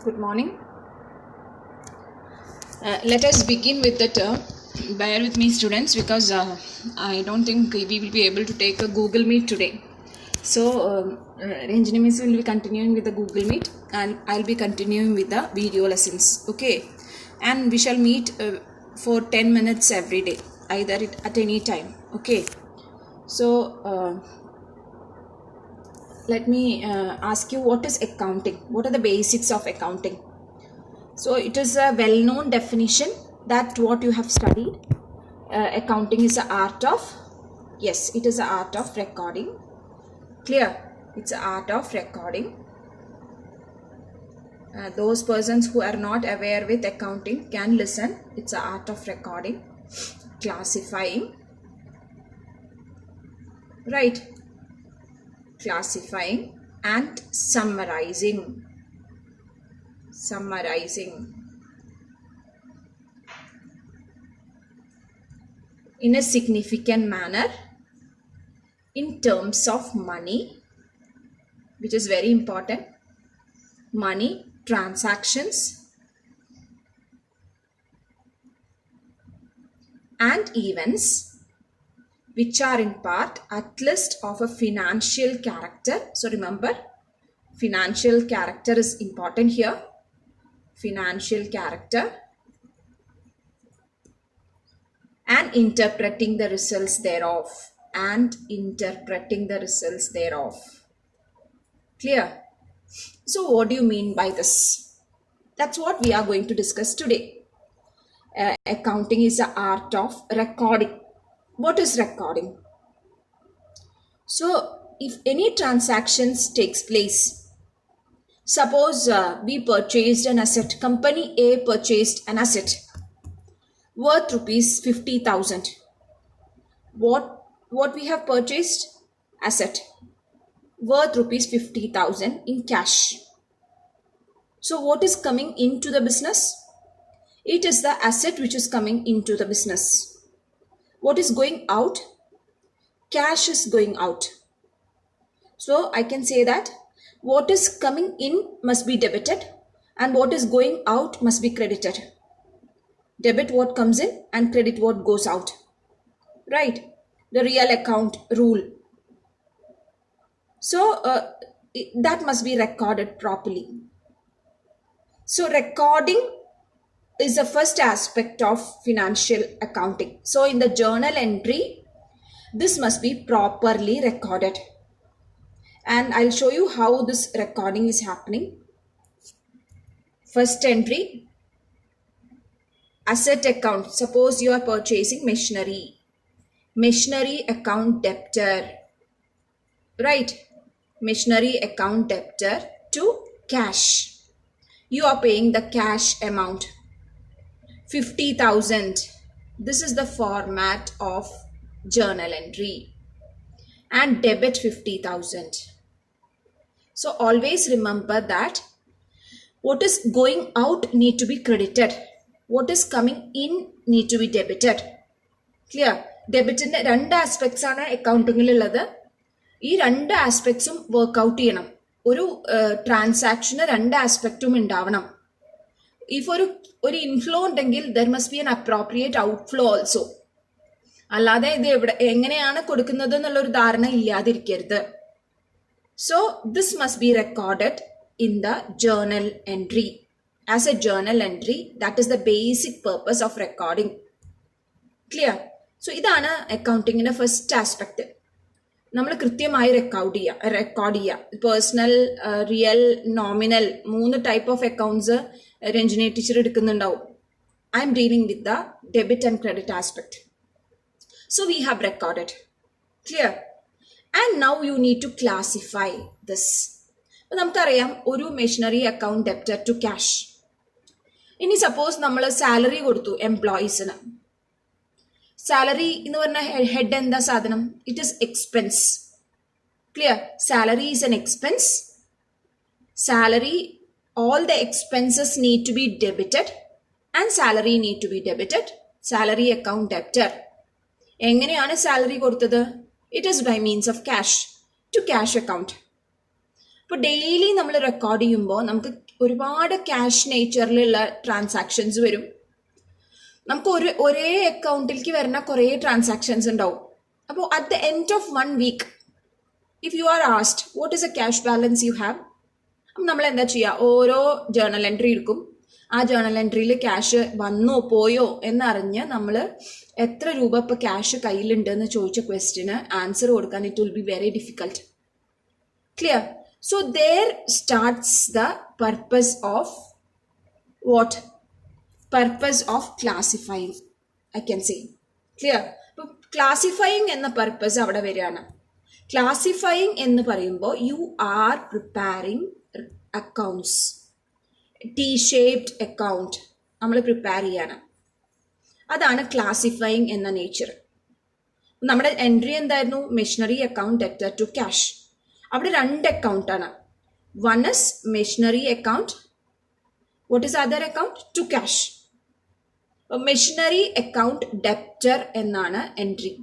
Good morning. Let us begin with the term. Bear with me, students, because I don't think we will be able to take a Google Meet today. So, Ranjini Miss will be continuing with the Google Meet, and I'll be continuing with the video lessons. Okay, and we shall meet for 10 minutes every day, either at any time. Okay, so let me ask you, what is accounting? What are the basics of accounting? So it is a well-known definition that what you have studied. Accounting is the art of, yes, it is the art of recording. Clear? It's the art of recording. Those persons who are not aware with accounting can listen. It's the art of recording, classifying, right? Classifying and summarizing. In a significant manner in terms of money, which is very important, money, transactions and events which are in part at least of a financial character. So remember, financial character is important here. Financial character and interpreting the results thereof. Clear? So what do you mean by this? That's what we are going to discuss today. Accounting is the art of recording. What is recording? So if any transactions takes place, suppose we purchased an asset, company A purchased an asset worth rupees 50,000. What we have purchased? Asset worth rupees 50,000 in cash. So what is coming into the business? It is the asset which is coming into the business. What is going out? Cash is going out. So I can say that what is coming in must be debited and what is going out must be credited. Debit what comes in and credit what goes out. Right? The real account rule. So that must be recorded properly. So recording is the first aspect of financial accounting. So in the journal entry, this must be properly recorded. And I'll show you how this recording is happening. First entry, asset account. Suppose you are purchasing machinery. Machinery account debtor. Right? Machinery account debtor to cash. You are paying the cash amount. 50,000. This is the format of journal entry. And debit 50,000. So always remember that what is going out need to be credited. What is coming in need to be debited. Clear? Debitന്റെ രണ്ട് aspects ആണ് അക്കൗണ്ടിങ്ങിൽ ഉള്ളത്. ഈ രണ്ട് ആസ്പെക്ട്സും workout ചെയ്യണം. ഒരു ട്രാൻസാക്ഷന് രണ്ട് ആസ്പെക്റ്റും ഉണ്ടാവണം. ഇഫ് ഒരു ഇൻഫ്ലോ ഉണ്ടെങ്കിൽ there must be N appropriate outflow also. അല്ലാതെ ഇത് എങ്ങനെയാണ് കൊടുക്കുന്നത് എന്നുള്ളൊരു ധാരണ ഇല്ലാതിരിക്കരുത്. So this must be recorded in the journal entry. As a journal entry, that is the basic purpose of recording. Clear? So ഇതാണ് അക്കൗണ്ടിങ്ങിന്റെ first aspect. നമ്മൾ കൃത്യമായി record ചെയ്യുക. Personal, real, nominal 3 type of accounts Ranjini teacher എടുക്കുന്നുണ്ടാവും. I'm dealing with the debit and credit aspect. So we have recorded. Clear? And now you need to classify this. അപ്പോൾ നമുക്കറിയാം ഒരു machinery account debtor to cash. ഇനി suppose നമ്മൾ salary കൊടുത്തു എംപ്ലോയീസിന്. Salary എന്ന് പറഞ്ഞ ഹെഡ് എന്താ സാധനം? It is expense. Clear? Salary is an expense. Salary, all the expenses need to be debited and salary need to be debited. Salary account debtor. എങ്ങനെയാണ് salary കൊടുത്തത്? It is by means of cash to cash account. ഇപ്പോൾ daily നമ്മൾ record ചെയ്യുമ്പോൾ നമുക്ക് ഒരുപാട് cash നേച്ചറിലുള്ള transactions വരും. നമുക്ക് ഒരേ അക്കൗണ്ടിലേക്ക് വരുന്ന കുറേ ട്രാൻസാക്ഷൻസ് ഉണ്ടാവും. അപ്പോൾ at the end of 1 week if you are asked what is a cash balance you have, അപ്പം നമ്മൾ എന്താ ചെയ്യുക, ഓരോ ജേർണൽ എൻട്രി എടുക്കും. ആ ജേർണൽ എൻട്രിയിൽ ക്യാഷ് വന്നോ പോയോ എന്നറിഞ്ഞ് നമ്മൾ എത്ര രൂപ ഇപ്പോൾ ക്യാഷ് കയ്യിലുണ്ട് എന്ന് ചോദിച്ച ക്വസ്റ്റിന് ആൻസർ കൊടുക്കാൻ it will be very difficult. Clear? So there starts the purpose of what? Purpose of classifying, I can say. Clear? ഇപ്പോൾ ക്ലാസിഫയിങ് എന്ന പർപ്പസ് അവിടെ വരികയാണ്. ക്ലാസിഫയിങ് എന്ന് പറയുമ്പോൾ you are preparing accounts, T-shaped account നമ്മൾ പ്രിപ്പയർ ചെയ്യാണ്. അതാണ് ക്ലാസിഫയിങ് എന്ന നേച്ചർ. നമ്മുടെ എൻട്രി എന്തായിരുന്നു? Machinery account debtor to cash. അവിടെ 2 അക്കൗണ്ടാണ്. One is machinery account, what is other account? To cash. Machinery account debtor എന്നാണ് entry.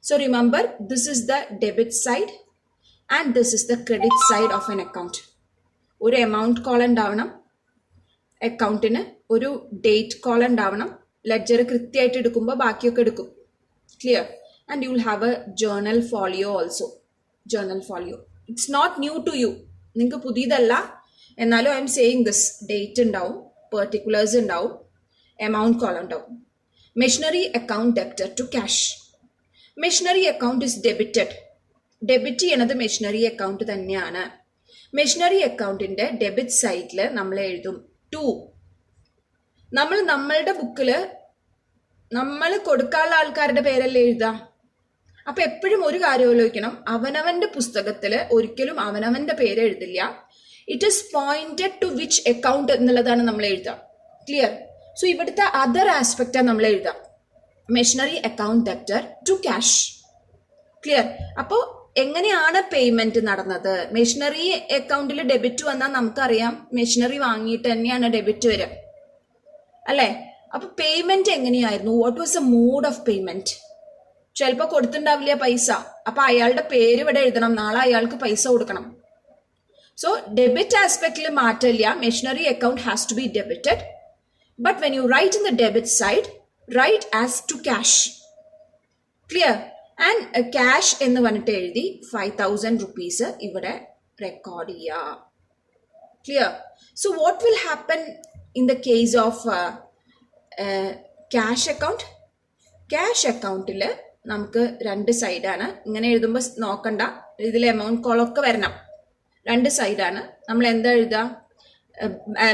So remember, this is the debit side and this is the credit side of an account. ഒരു amount column ഉണ്ടാവണം, അക്കൗണ്ടിന് ഒരു date column ഉണ്ടാവണം, ledger കൃത്യമായിട്ട് എടുക്കുമ്പോൾ ബാക്കിയൊക്കെ എടുക്കും. Clear? And you will have a journal folio also. Journal folio it's not new to you, നിങ്ങൾക്ക് പുതിയതല്ല. എന്നാലും I am saying this. Date ഉണ്ടാവും, പെർട്ടിക്കുലേഴ്സ് ഉണ്ടാവും, എമൗണ്ട് കോളം ഉണ്ടാവും. Machinery account debtor to cash. Machinery account is debited. Debit ചെയ്യണത് machinery account തന്നെയാണ്. Machinery അക്കൗണ്ടിന്റെ debit സൈഡിൽ നമ്മൾ എഴുതും 2. നമ്മൾ നമ്മളുടെ ബുക്കിൽ നമ്മൾ കൊടുക്കാനുള്ള ആൾക്കാരുടെ പേരല്ലേ എഴുതുക. അപ്പൊ എപ്പോഴും ഒരു കാര്യം ആലോചിക്കണം, അവനവന്റെ പുസ്തകത്തിൽ ഒരിക്കലും അവനവന്റെ പേര് എഴുതില്ല. It is pointed to which account എന്നുള്ളതാണ് നമ്മൾ എഴുതുക. ക്ലിയർ? സോ ഇവിടുത്തെ അതർ ആസ്പെക്റ്റാണ് നമ്മൾ എഴുതുക. Machinery account debtor to cash. Clear? അപ്പോൾ എങ്ങനെയാണ് പേയ്മെന്റ് നടന്നത്? മെഷീനറി അക്കൗണ്ടിൽ ഡെബിറ്റ് വന്നാൽ നമുക്കറിയാം മെഷീനറി വാങ്ങിയിട്ട് തന്നെയാണ് ഡെബിറ്റ് വരിക, അല്ലേ? അപ്പൊ പേയ്മെന്റ് എങ്ങനെയായിരുന്നു? What was a mode of payment? ചിലപ്പോൾ കൊടുത്തിട്ടുണ്ടാവില്ല പൈസ, അപ്പൊ അയാളുടെ പേര് ഇവിടെ എഴുതണം, നാളെ അയാൾക്ക് പൈസ കൊടുക്കണം. സോ ഡെബിറ്റ് ആസ്പെക്റ്റിൽ മാറ്റില്ല. Machinery account has to be debited, but when you write in the debit side write as to cash. Clear? And cash എന്ന് പറഞ്ഞിട്ട് എഴുതി 5,000 rupees ഇവിടെ റെക്കോർഡ് ചെയ്യുക. Clear? So what will happen in the case of cash account? Cash അക്കൗണ്ടിൽ നമുക്ക് 2 സൈഡാണ്. ഇങ്ങനെ എഴുതുമ്പോൾ നോക്കണ്ട, ഇതിൽ എമൗണ്ട് കോളൊക്കെ വരണം. 2 സൈഡാണ്. നമ്മൾ എന്താ എഴുതുക?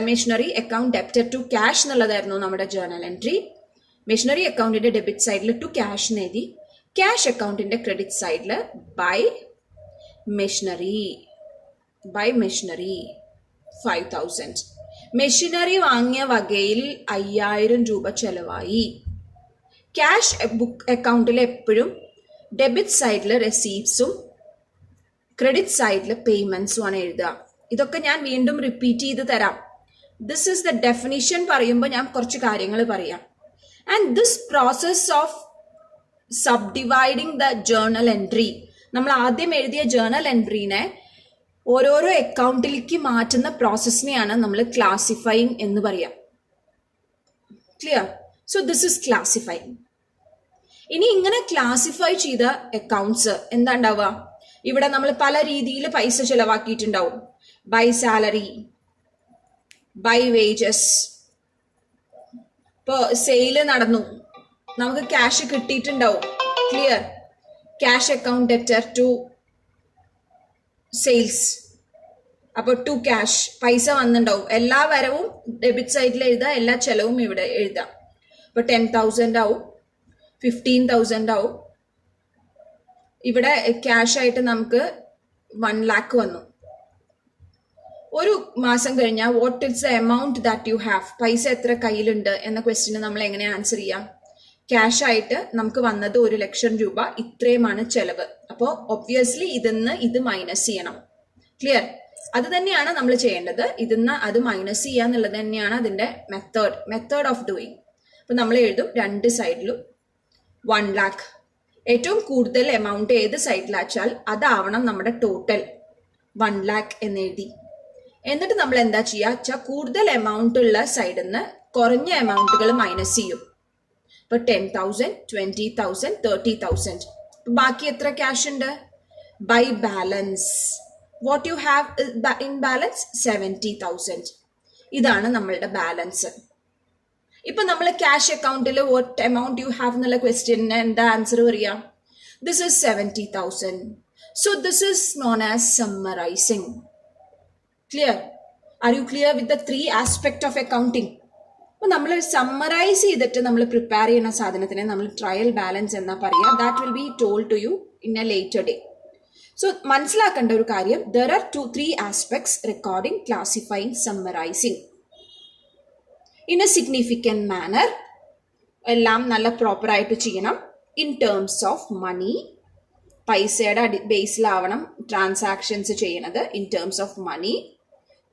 Machinery account debtor to cash എന്നുള്ളതായിരുന്നു നമ്മുടെ ജേർണൽ എൻട്രി. മെഷീനറി അക്കൗണ്ടിന്റെ ഡെബിറ്റ് സൈഡിൽ ടു ക്യാഷ് എന്ന് എഴുതി. ക്യാഷ് അക്കൗണ്ടിന്റെ ക്രെഡിറ്റ് സൈഡിൽ ബൈ മെഷീനറി 5,000. മെഷീനറി വാങ്ങിയ വകയിൽ 5,000 രൂപ ചെലവായി. ക്യാഷ് ബുക്ക് അക്കൗണ്ടിൽ എപ്പോഴും ഡെബിറ്റ് സൈഡിൽ റെസീപ്റ്റ്സും ക്രെഡിറ്റ് സൈഡിൽ പേയ്മെന്റ്സും ആണ് എഴുതുക. ഇതൊക്കെ ഞാൻ വീണ്ടും റിപ്പീറ്റ് ചെയ്ത് തരാം. ദിസ് ഇസ് ദ ഡെഫിനിഷൻ പറയുമ്പോൾ ഞാൻ കുറച്ച് കാര്യങ്ങൾ പറയാം. And this process of subdividing the journal entry, നമ്മൾ ആദ്യം എഴുതിയ ജേർണൽ എൻട്രീനെ ഓരോരോ അക്കൗണ്ടിലേക്ക് മാറ്റുന്ന പ്രോസസ്സിനെയാണ് നമ്മൾ ക്ലാസിഫൈങ് എന്ന് പറയാം. Clear? So this is classifying. ഇനി ഇങ്ങനെ ക്ലാസിഫൈ ചെയ്ത അക്കൗണ്ട്സ് എന്താ ഉണ്ടാവുക? ഇവിടെ നമ്മൾ പല രീതിയിൽ പൈസ ചെലവാക്കിയിട്ടുണ്ടാവും. By salary, by wages. ഇപ്പോൾ സെയില് നടന്നു, നമുക്ക് ക്യാഷ് കിട്ടിയിട്ടുണ്ടാവും. Clear? Cash account debtor to sales. അപ്പോൾ ടു ക്യാഷ് പൈസ വന്നിട്ടുണ്ടാവും. എല്ലാ വരവും ഡെബിറ്റ് സൈഡിൽ എഴുതുക, എല്ലാ ചെലവും ഇവിടെ എഴുതാം. ഇപ്പോൾ 10,000 ആവും, 15,000 ആവും. ഇവിടെ ക്യാഷ് ആയിട്ട് നമുക്ക് 1 lakh വന്നു. ഒരു മാസം കഴിഞ്ഞാൽ what is the amount that you have, പൈസ എത്ര കയ്യിലുണ്ട് എന്ന ക്വസ്റ്റിന് നമ്മൾ എങ്ങനെ ആൻസർ ചെയ്യാം? ക്യാഷ് ആയിട്ട് നമുക്ക് വന്നത് 1,00,000 രൂപ, ഇത്രയുമാണ് ചെലവ്. അപ്പോൾ ഒബ്വിയസ്ലി ഇതിന്ന് ഇത് മൈനസ് ചെയ്യണം. ക്ലിയർ? അത് തന്നെയാണ് നമ്മൾ ചെയ്യേണ്ടത്. ഇതിന്ന് അത് മൈനസ് ചെയ്യുക എന്നുള്ളത് തന്നെയാണ് അതിന്റെ മെത്തേഡ് ഓഫ് ഡൂയിങ്. അപ്പൊ നമ്മൾ എഴുതും 2 സൈഡിലും 1 lakh. ഏറ്റവും കൂടുതൽ എമൗണ്ട് ഏത് സൈഡിലാച്ചാൽ അതാവണം നമ്മുടെ ടോട്ടൽ. 1 lakh എന്ന് എഴുതി. എന്നിട്ട് നമ്മൾ എന്താ ചെയ്യുക വെച്ചാൽ കൂടുതൽ എമൗണ്ട് ഉള്ള സൈഡിൽ നിന്ന് കുറഞ്ഞ എമൗണ്ടുകൾ മൈനസ് ചെയ്യും. ഇപ്പൊ 10,000, 20,000, 30,000. ബാക്കി എത്ര ക്യാഷ് ഉണ്ട്? By balance what you have in balance 70,000. ഇതാണ് നമ്മളുടെ ബാലൻസ്. ഇപ്പൊ നമ്മൾ ക്യാഷ് അക്കൗണ്ടിൽ വാട്ട് എമൗണ്ട് യു ഹാവ് എന്നുള്ള ക്വസ്റ്റ്യന് എന്താ ആൻസർ പറയാ? This is 70,000. So this is known as summarising. Clear? Are you clear with the 3 aspect of accounting? അപ്പൊ നമ്മൾ സമ്മറൈസ് ചെയ്തിട്ട് നമ്മൾ പ്രിപ്പയർ ചെയ്യുന്ന സാധനത്തിനെ നമ്മൾ ട്രയൽ ബാലൻസ് എന്നാ പറയാ. That will be told to you in a later day. So മനസ്സിലാക്കേണ്ട ഒരു കാര്യം, there are 3 aspects: recording, classifying, summarising. In a significant manner എല്ലാം നല്ല പ്രോപ്പർ ആയിട്ട് ചെയ്യണം. ഇൻ ടേംസ് ഓഫ് മണി, പൈസയുടെ ബേസിലാവണം ട്രാൻസാക്ഷൻസ് ചെയ്യണത്. In terms of money,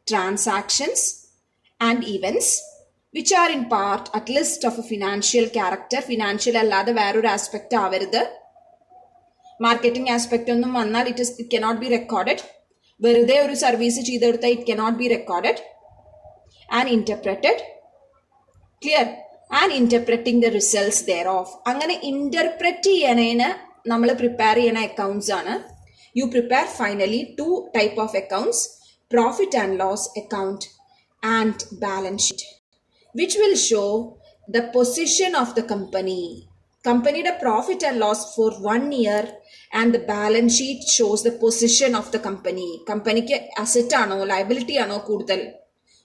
transactions and events which are in part at least of a financial character. Financial allada വേറൊരു aspect ആവരുത്. Marketing aspect ഒന്നും വന്നാൽ it cannot be recorded. വെറുതെ ഒരു service ചെയ്ത് കൊടുത്താൽ it cannot be recorded. And interpreted. Clear? And interpreting the results thereof. അങ്ങനെ interpret ചെയ്യണേന് നമ്മൾ പ്രിപ്പയർ ചെയ്യണ അക്കൗണ്ട്സ് ആണ്. U prepare finally 2 type of accounts: profit and loss account and balance sheet, which will show the position of the company. Company the profit and loss for 1 year, and the balance sheet shows the position of the company. Company ke asset ano liability ano kudal.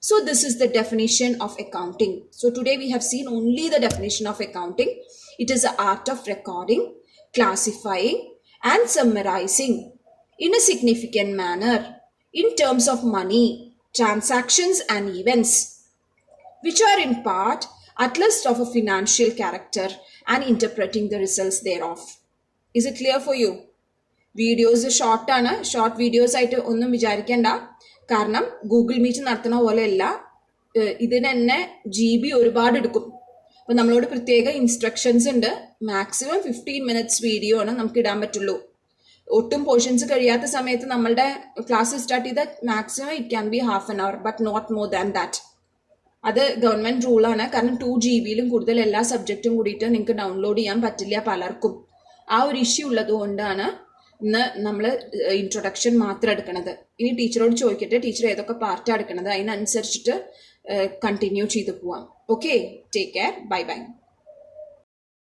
So this is the definition of accounting. So today we have seen only the definition of accounting. It is the art of recording, classifying and summarizing in a significant manner in terms of money, transactions and events which are in part at least of a financial character and interpreting the results thereof. Is it clear for you? Videos short ആണ്. Short videos ആയിട്ട് ഒന്നും വിചാരിക്കേണ്ട. കാരണം Google meet നടത്തുന്ന പോലെയല്ല, ഇതിന് തന്നെ GB ഒരുപാട് എടുക്കും. അപ്പൊ നമ്മളോട് പ്രത്യേക ഇൻസ്ട്രക്ഷൻസ് ഉണ്ട്. മാക്സിമം 15 minutes വീഡിയോ ആണ് നമുക്ക് ഇടാൻ പറ്റുള്ളൂ. ഒട്ടും പോർഷൻസ് കഴിയാത്ത സമയത്ത് നമ്മളുടെ ക്ലാസ് സ്റ്റാർട്ട് ചെയ്താൽ maximum it can be half an hour, but not more than that. അത് ഗവൺമെന്റ് റൂളാണ്. കാരണം 2 GB കൂടുതൽ എല്ലാ സബ്ജക്റ്റും കൂടിയിട്ട് നിങ്ങൾക്ക് ഡൗൺലോഡ് ചെയ്യാൻ പറ്റില്ല പലർക്കും. ആ ഒരു ഇഷ്യൂ ഉള്ളത് കൊണ്ടാണ് ഇന്ന് നമ്മൾ ഇൻട്രൊഡക്ഷൻ മാത്രം എടുക്കണത്. ഇനി ടീച്ചറോട് ചോദിക്കട്ടെ, ടീച്ചർ ഏതൊക്കെ പാർട്ടാണ് എടുക്കണത്, അതിനനുസരിച്ചിട്ട് കണ്ടിന്യൂ ചെയ്ത് പോവാം. Okay, take care, bye bye.